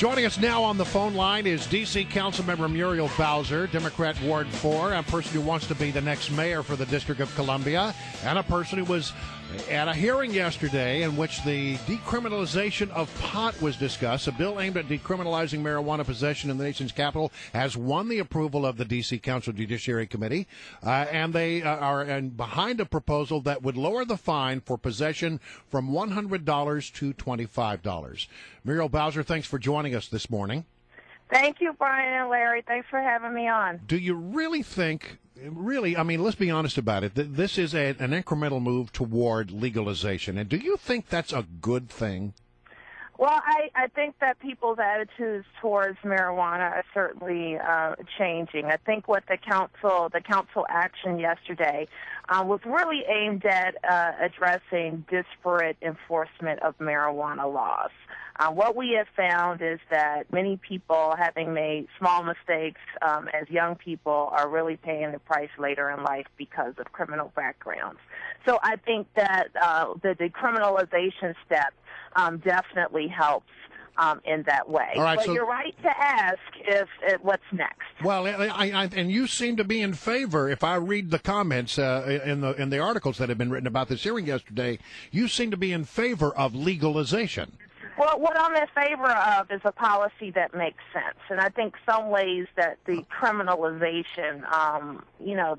Joining us now on the phone line is D.C. Councilmember Muriel Bowser, Democrat Ward 4, a person who wants to be the next mayor for the District of Columbia, and a person who was at a hearing yesterday in which the decriminalization of pot was discussed. A bill aimed at decriminalizing marijuana possession in the nation's capital has won the approval of the D.C. Council Judiciary Committee, and they are behind a proposal that would lower the fine for possession from $100 to $25. Muriel Bowser, thanks for joining us this morning. Thank you, Brian and Larry. Thanks for having me on. Do you really think, I mean, let's be honest about it, this is an incremental move toward legalization, and do you think that's a good thing? Well, I think that people's attitudes towards marijuana are certainly changing. I think what the council action yesterday was really aimed at addressing disparate enforcement of marijuana laws. What we have found is that many people, having made small mistakes as young people, are really paying the price later in life because of criminal backgrounds. So I think that the decriminalization step definitely helps in that way. All right, but you're right to ask if what's next. Well, and you seem to be in favor. If I read the comments in the articles that have been written about this hearing yesterday, you seem to be in favor of legalization. Well, what I'm in favor of is a policy that makes sense, and I think some ways that the criminalization,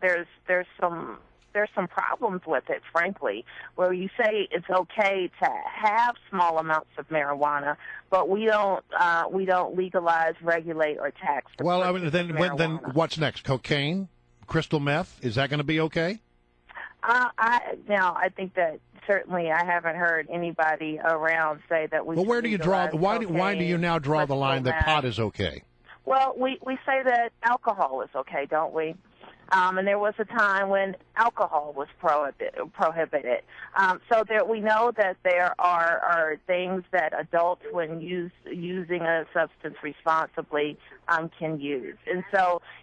there's some problems with it, frankly, where you say it's okay to have small amounts of marijuana, but we don't legalize, regulate, or tax. Well, I mean, then what's next? Cocaine, crystal meth? Is that going to be okay? I think that certainly I haven't heard anybody around say that we. Well, where do you draw? Why do you now draw the line that pot is okay? Well, we say that alcohol is okay, don't we? And there was a time when alcohol was prohibited. So we know that there are things that adults, when using a substance responsibly, can use.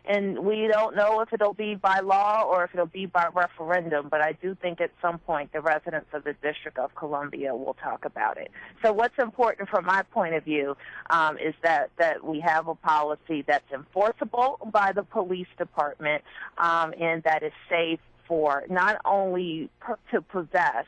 And we don't know if it'll be by law or if it'll be by referendum, but I do think at some point the residents of the District of Columbia will talk about it. So what's important from my point of view is that we have a policy that's enforceable by the police department, and that is safe for not only to possess,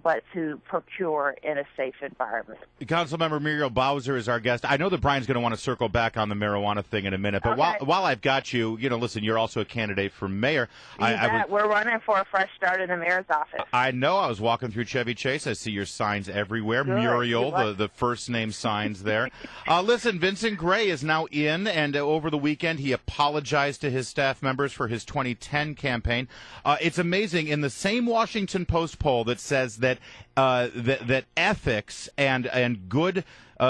but to procure in a safe environment. Councilmember Muriel Bowser is our guest. I know that Brian's going to want to circle back on the marijuana thing in a minute, but okay. while I've got you, listen, you're also a candidate for mayor. We're running for a fresh start in the mayor's office. I know. I was walking through Chevy Chase. I see your signs everywhere. Good. Muriel, the first name signs there. Listen, Vincent Gray is now in, and over the weekend he apologized to his staff members for his 2010 campaign. It's amazing. In the same Washington Post poll that says that ethics and good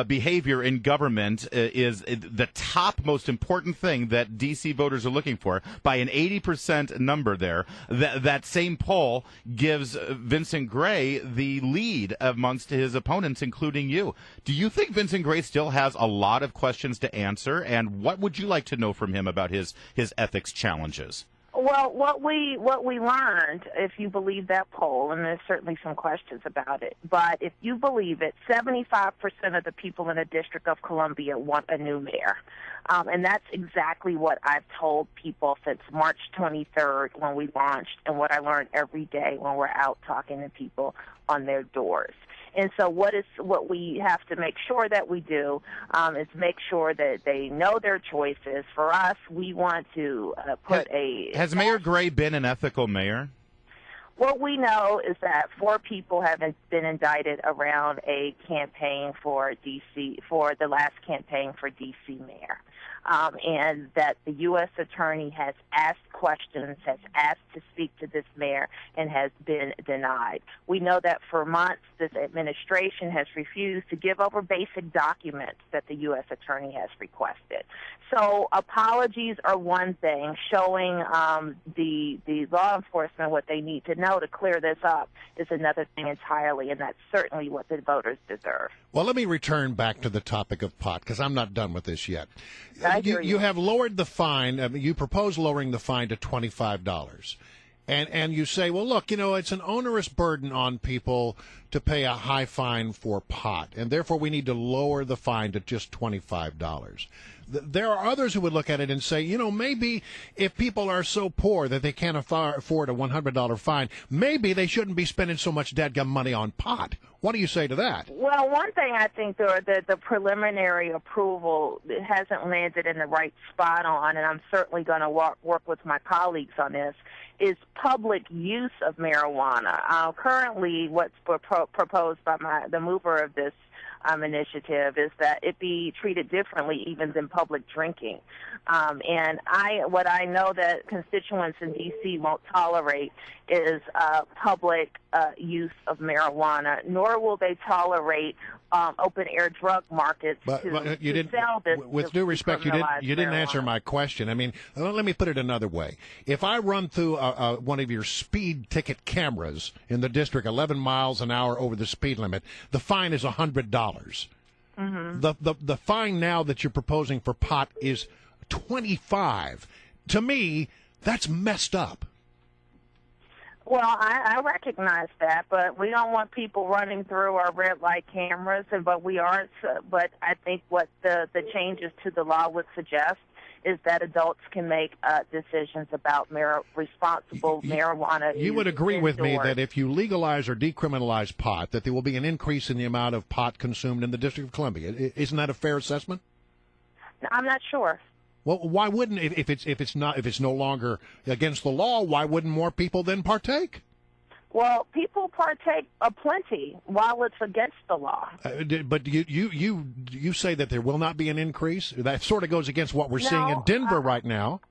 behavior in government is the top most important thing that D.C. voters are looking for, by an 80% number there. That same poll gives Vincent Gray the lead amongst his opponents, including you. Do you think Vincent Gray still has a lot of questions to answer, and what would you like to know from him about his ethics challenges? Well, what we learned, if you believe that poll, and there's certainly some questions about it, but if you believe it, 75% of the people in the District of Columbia want a new mayor. And that's exactly what I've told people since March 23rd when we launched, and what I learn every day when we're out talking to people on their doors. And so what we have to make sure that we do is make sure that they know their choices. For us, we want to Has Mayor Gray been an ethical mayor? What we know is that 4 people have been indicted around a campaign for the last campaign for D.C. mayor. And that the U.S. attorney has asked questions, has asked to speak to this mayor, and has been denied. We know that for months this administration has refused to give over basic documents that the U.S. attorney has requested. So apologies are one thing. Showing the law enforcement what they need to know to clear this up is another thing entirely, and that's certainly what the voters deserve. Well, let me return back to the topic of pot, because I'm not done with this yet. You have lowered the fine. You propose lowering the fine to $25. And you say, well, look, it's an onerous burden on people to pay a high fine for pot, and therefore we need to lower the fine to just $25. There are others who would look at it and say, maybe if people are so poor that they can't afford a $100 fine, maybe they shouldn't be spending so much dadgum money on pot. What do you say to that? Well, one thing I think the preliminary approval hasn't landed in the right spot on, and I'm certainly going to work with my colleagues on this, is public use of marijuana. Currently, what's proposed by the mover of this initiative is that it be treated differently even than public drinking. And what I know that constituents in D.C. won't tolerate is public use of marijuana, nor will they tolerate open-air drug markets to sell this. With due respect, you didn't answer my question. I mean, let me put it another way. If I run through one of your speed ticket cameras in the district 11 miles an hour over the speed limit, the fine is $100. Mm-hmm. The fine now that you're proposing for pot is $25. To me, that's messed up. Well, I recognize that, but we don't want people running through our red light cameras. But I think what the changes to the law would suggest is that adults can make decisions about responsible marijuana use. You would agree indoors. with me that if you legalize or decriminalize pot, that there will be an increase in the amount of pot consumed in the District of Columbia. Isn't that a fair assessment? I'm not sure. Well, why wouldn't if it's no longer against the law? Why wouldn't more people then partake? Well, people partake plenty while it's against the law. But you say that there will not be an increase. That sort of goes against what we're seeing in Denver right now.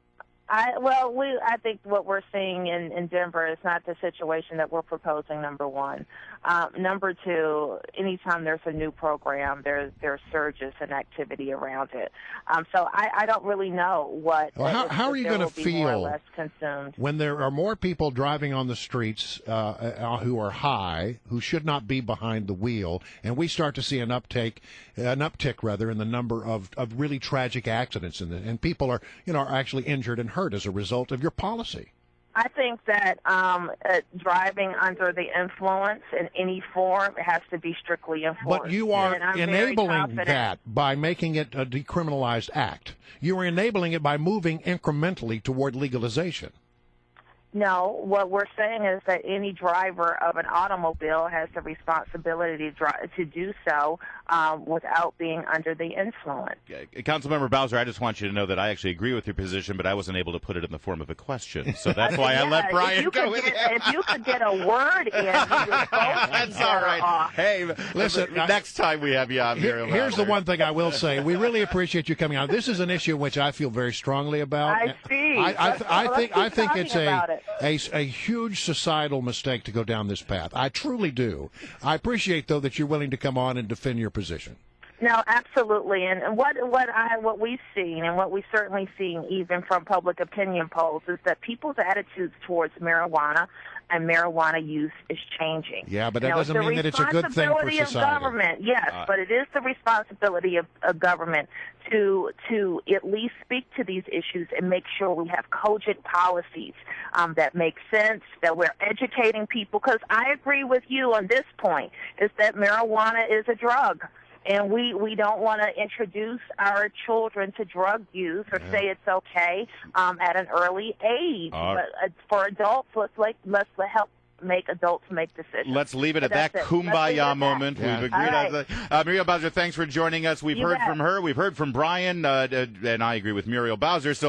I think what we're seeing in Denver is not the situation that we're proposing, number one. Number two, anytime there's a new program, there's surges in activity around it. So I don't really know what. Well, how are you going to feel more or less consumed when there are more people driving on the streets who are high, who should not be behind the wheel, and we start to see an uptick in the number of really tragic accidents, and people are actually injured and hurt as a result of your policy? I think that driving under the influence in any form has to be strictly enforced. But you are enabling that by making it a decriminalized act. You are enabling it by moving incrementally toward legalization. No, what we're saying is that any driver of an automobile has the responsibility to do so without being under the influence. Councilmember Bowser, I just want you to know that I actually agree with your position, but I wasn't able to put it in the form of a question. So that's why I let Brian go with it. If you could get a word in, that's all right. Off. Hey, listen, next time we have you on, Muriel. Here's the one thing I will say. We really appreciate you coming on. This is an issue which I feel very strongly about. I see. I think it's a huge societal mistake to go down this path. I truly do. I appreciate, though, that you're willing to come on and defend your position. No, absolutely. And what we've seen, and what we've certainly seen even from public opinion polls, is that people's attitudes towards marijuana and marijuana use is changing. Yeah, but that doesn't mean that it's a good thing for society. The responsibility of government, yes, but it is the responsibility of government to at least speak to these issues and make sure we have cogent policies that make sense, that we're educating people. Because I agree with you on this point, is that marijuana is a drug. And we don't want to introduce our children to drug use or say it's okay at an early age. But for adults, let's help make adults make decisions. Let's leave it at that kumbaya moment. Yeah. We've agreed on that. Muriel Bowser, thanks for joining us. We've heard from her. We've heard from Brian, and I agree with Muriel Bowser. So